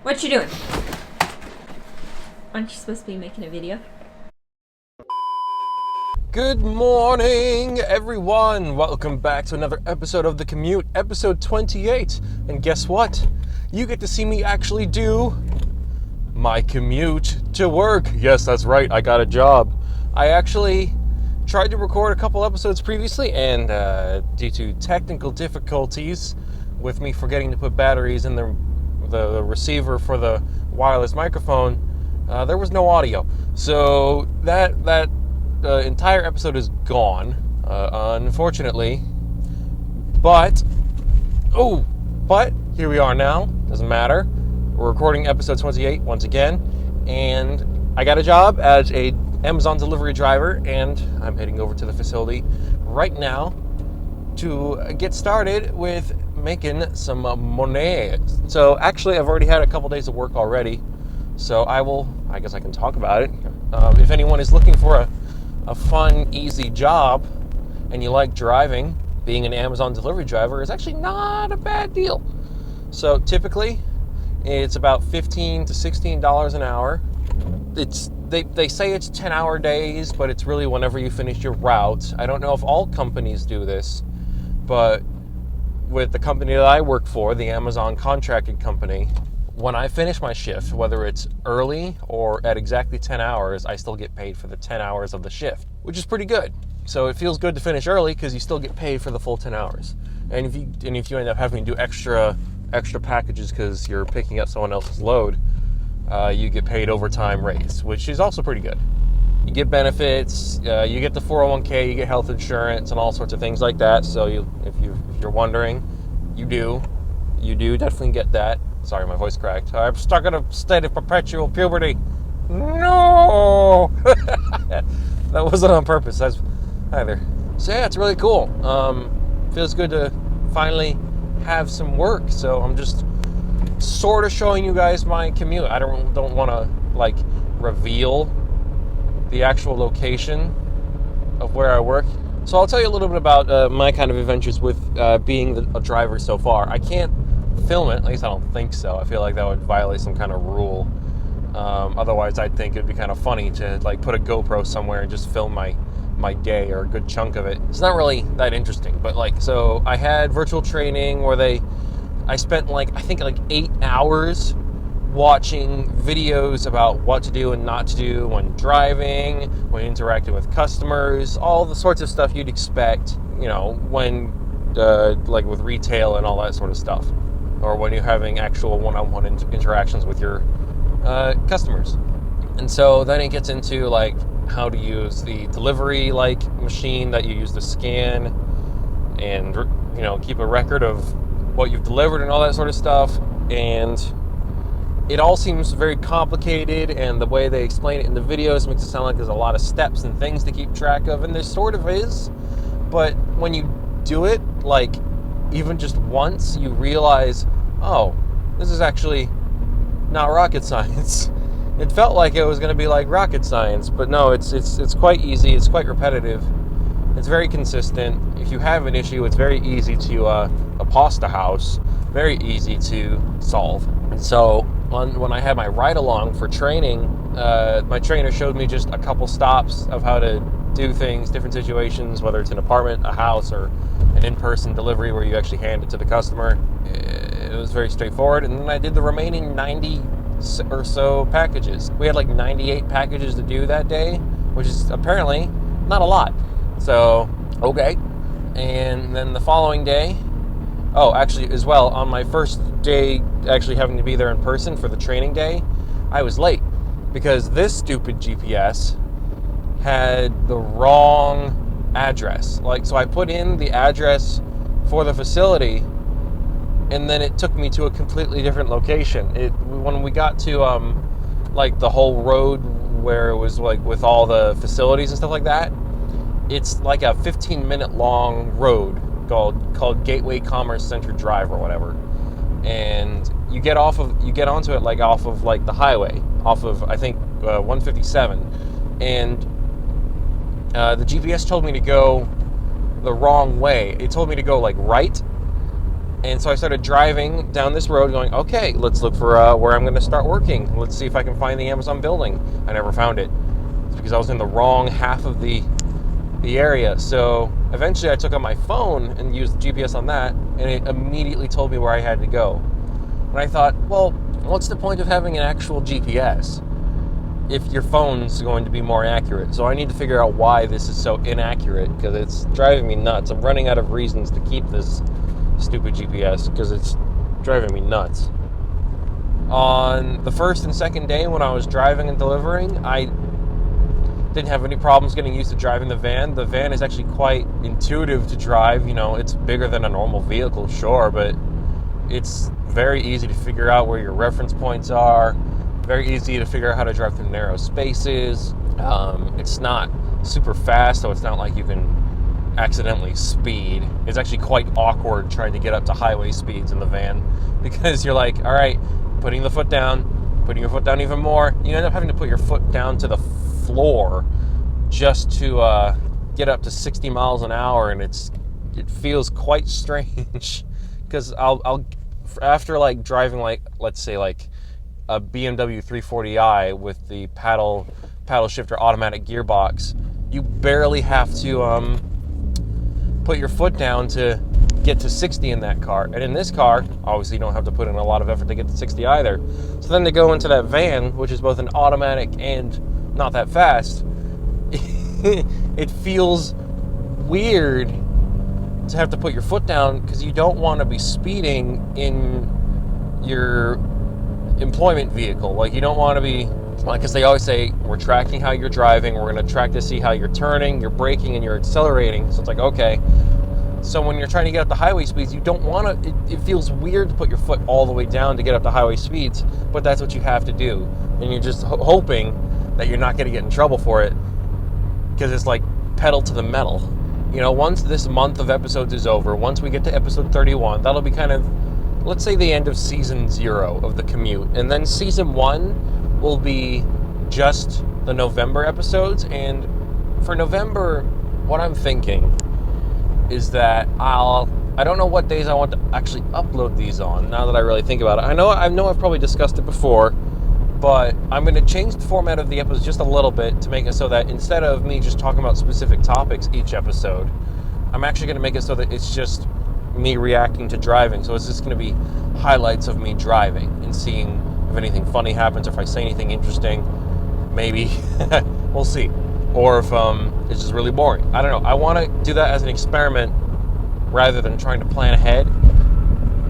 What you doing? Aren't you supposed to be making a video? Good morning, everyone. Welcome back to another episode of The Commute, episode 28. And guess what? You get to see me actually do my commute to work. Yes, that's right. I got a job. I actually tried to record a couple episodes previously, and due to technical difficulties with me forgetting to put batteries in the receiver for the wireless microphone, there was no audio. So that entire episode is gone, unfortunately. But here we are now. Doesn't matter. We're recording episode 28 once again, and I got a job as a Amazon delivery driver, and I'm heading over to the facility right now to get started with making some money. So actually, I've already had a couple days of work already, so I guess I can talk about it. If anyone is looking for a fun, easy job, and you like driving, being an Amazon delivery driver is actually not a bad deal. So typically, it's about $15 to $16 an hour. They say it's 10-hour days, but it's really whenever you finish your route. I don't know if all companies do this, but with the company that I work for, the Amazon contracted company, when I finish my shift, whether it's early or at exactly 10 hours, I still get paid for the 10 hours of the shift, which is pretty good. So it feels good to finish early because you still get paid for the full 10 hours. And if you end up having to do extra packages because you're picking up someone else's load, you get paid overtime rates, which is also pretty good. You get benefits, you get the 401k, you get health insurance, and all sorts of things like that. So if you're wondering, you do definitely get that. Sorry, my voice cracked. I'm stuck in a state of perpetual puberty. No! That wasn't on purpose. That's either. So yeah, it's really cool. Feels good to finally have some work. So I'm just sort of showing you guys my commute. I don't want to reveal the actual location of where I work. So I'll tell you a little bit about my kind of adventures with being a driver so far. I can't film it, at least I don't think so. I feel like that would violate some kind of rule. Otherwise, I'd think it'd be kind of funny to put a GoPro somewhere and just film my day or a good chunk of it. It's not really that interesting, but so I had virtual training where I spent I think 8 hours watching videos about what to do and not to do when driving, when interacting with customers, all the sorts of stuff you'd expect, when with retail and all that sort of stuff, or when you're having actual one-on-one interactions with your customers. And so then it gets into how to use the delivery machine that you use to scan and keep a record of what you've delivered and all that sort of stuff. And it all seems very complicated, and the way they explain it in the videos makes it sound like there's a lot of steps and things to keep track of, and there sort of is. But when you do it, even just once, you realize, oh, this is actually not rocket science. It felt like it was going to be like rocket science, but no, it's quite easy. It's quite repetitive. It's very consistent. If you have an issue, it's very easy to pasta house, very easy to solve. And so when I had my ride-along for training, my trainer showed me just a couple stops of how to do things, different situations, whether it's an apartment, a house, or an in-person delivery where you actually hand it to the customer. It was very straightforward, and then I did the remaining 90 or so packages. We had 98 packages to do that day, which is apparently not a lot. So, okay. And then the following day, actually as well, on my first day actually having to be there in person for the training day, I was late because this stupid GPS had the wrong address. So I put in the address for the facility, and then it took me to a completely different location. When we got to the whole road where it was with all the facilities and stuff like that, it's a 15-minute long road called Gateway Commerce Center Drive or whatever. And you get onto it off of the highway, off of I think 157, and the GPS told me to go the wrong way. It told me to go right, And so I started driving down this road going, okay, let's look for where I'm going to start working. Let's see if I can find the Amazon building. I never found it. It's because I was in the wrong half of the area. So eventually I took out my phone and used the GPS on that, and it immediately told me where I had to go. And I thought, well, what's the point of having an actual GPS if your phone's going to be more accurate? So I need to figure out why this is so inaccurate, because it's driving me nuts. I'm running out of reasons to keep this stupid GPS because it's driving me nuts. On the first and second day when I was driving and delivering, I didn't have any problems getting used to driving the van. The van is actually quite intuitive to drive. You know, it's bigger than a normal vehicle, sure, but it's very easy to figure out where your reference points are. Very easy to figure out how to drive through narrow spaces. It's not super fast, so it's not like you can accidentally speed. It's actually quite awkward trying to get up to highway speeds in the van, because you're like, all right, putting your foot down even more. You end up having to put your foot down to the floor just to get up to 60 miles an hour, and it feels quite strange, because I'll after like driving, like, let's say like a BMW 340i with the paddle shifter automatic gearbox, you barely have to put your foot down to get to 60 in that car. And in this car, obviously you don't have to put in a lot of effort to get to 60 either. So then to go into that van, which is both an automatic and not that fast, it feels weird to have to put your foot down, because you don't want to be speeding in your employment vehicle. Like, you don't want to be, because they always say, we're tracking how you're driving, we're going to track to see how you're turning, you're braking, and you're accelerating. So it's like, okay. So when you're trying to get up to highway speeds, you don't want to, it feels weird to put your foot all the way down to get up to highway speeds, but that's what you have to do. And you're just hoping that you're not going to get in trouble for it, because it's like pedal to the metal. You know, once this month of episodes is over, once we get to episode 31, that'll be kind of, let's say, the end of season 0 of the Commute. And then season 1 will be just the November episodes. And for November, what I'm thinking is that I don't know what days I want to actually upload these on, now that I really think about it. I know I've probably discussed it before, but I'm going to change the format of the episodes just a little bit to make it so that instead of me just talking about specific topics each episode, I'm actually going to make it so that it's just me reacting to driving. So it's just going to be highlights of me driving and seeing if anything funny happens, or if I say anything interesting, maybe. We'll see. Or if it's just really boring. I don't know. I want to do that as an experiment rather than trying to plan ahead,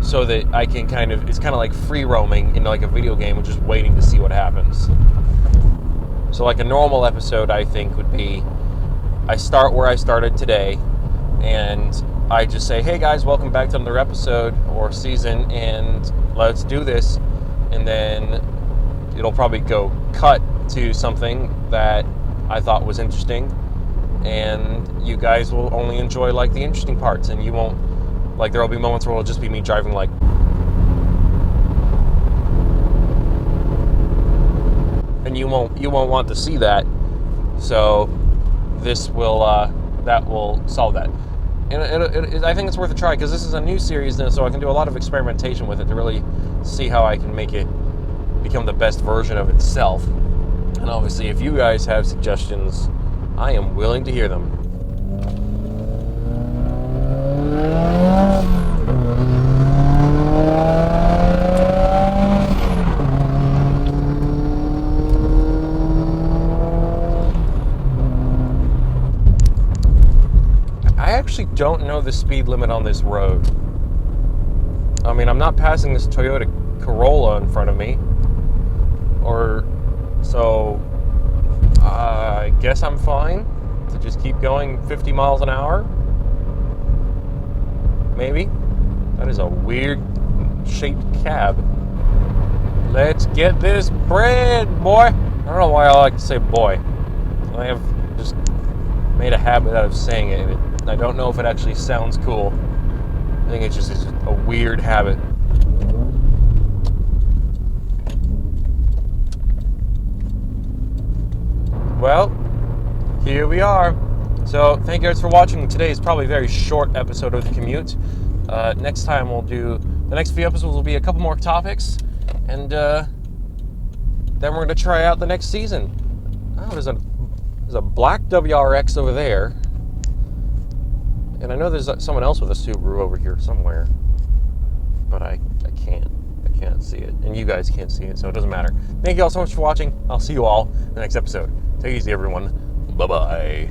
so that I can it's kind of like free roaming in like a video game, which is waiting to see what happens. So like a normal episode, I think, would be, I start where I started today, and I just say, hey guys, welcome back to another episode or season, and let's do this. And then it'll probably go cut to something that I thought was interesting, and you guys will only enjoy like the interesting parts, and you won't, like, there'll be moments where it'll just be me driving like, and you won't want to see that. So this will that will solve that. And I think it's worth a try, because this is a new series, so I can do a lot of experimentation with it to really see how I can make it become the best version of itself. And obviously, if you guys have suggestions, I am willing to hear them. I actually don't know the speed limit on this road. I mean, I'm not passing this Toyota Corolla in front of me, so I guess I'm fine to just keep going 50 miles an hour. Maybe. That is a weird shaped cab. Let's get this bread, boy. I don't know why I like to say boy. I have just made a habit out of saying it. I don't know if it actually sounds cool. I think it's just a weird habit. Well, here we are. So thank you guys for watching. Today is probably a very short episode of The Commute. Next time we'll do, the next few episodes will be a couple more topics, and then we're going to try out the next season. Oh, there's a black WRX over there, and I know there's someone else with a Subaru over here somewhere, but I can't see it, and you guys can't see it, so it doesn't matter. Thank you all so much for watching. I'll see you all in the next episode. Take it easy, everyone. Bye-bye.